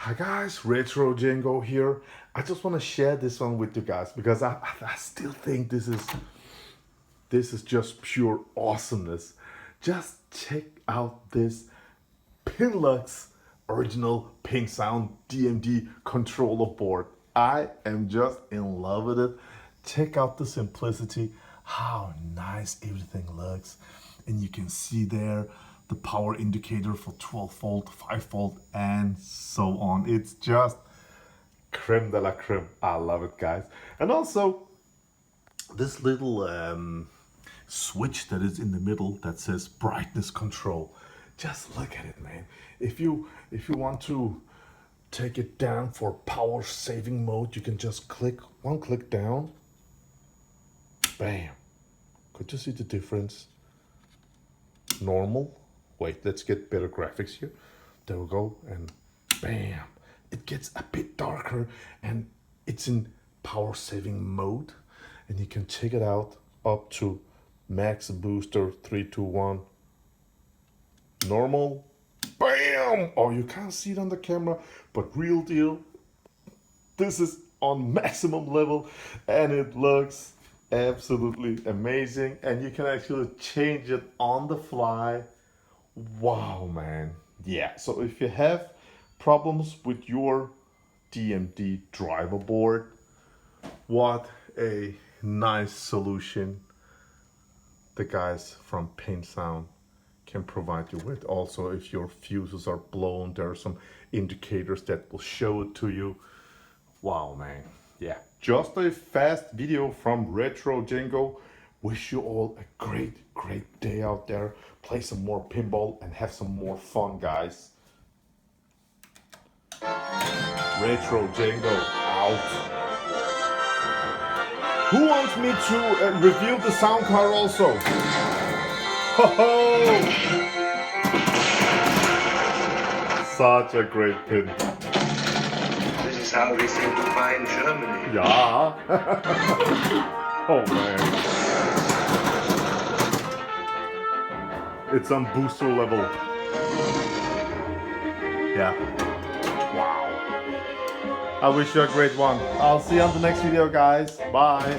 Hi guys, Retro Django here. I just want to share this one with you guys because I still think this is just pure awesomeness. Just check out this DMDLux original PinSound DMD controller board. I am just in love with it. Check out the simplicity, how nice everything looks, and you can see there the power indicator for 12 volt, 5 volt, and so on. It's just creme de la creme. I love it, guys. And also this little switch that is in the middle that says brightness control. Just look at it, man. If you want to take it down for power saving mode, you can just click one click down. Bam. Could you see the difference? Normal. Wait, let's get better graphics here. There we go, and bam. It gets a bit darker and it's in power saving mode. And you can check it out up to max booster 3, 2, 1. Normal. Bam! Oh, you can't see it on the camera, but real deal. This is on maximum level and it looks absolutely amazing. And you can actually change it on the fly. Wow, man. Yeah, so if you have problems with your DMD driver board, what a nice solution the guys from PinSound can provide you with. Also, if your fuses are blown, there are some indicators that will show it to you. Wow, man. Yeah, just a fast video from Retro Django. Wish you all a great day out there. Play some more pinball and have some more fun, guys. Retro Django out. Who wants me to review the sound card also? Ho ho! Such a great pin. This is how we seem to find Germany. Yeah. Oh man. It's on booster level. Yeah. Wow. I wish you a great one. I'll see you on the next video, guys. Bye.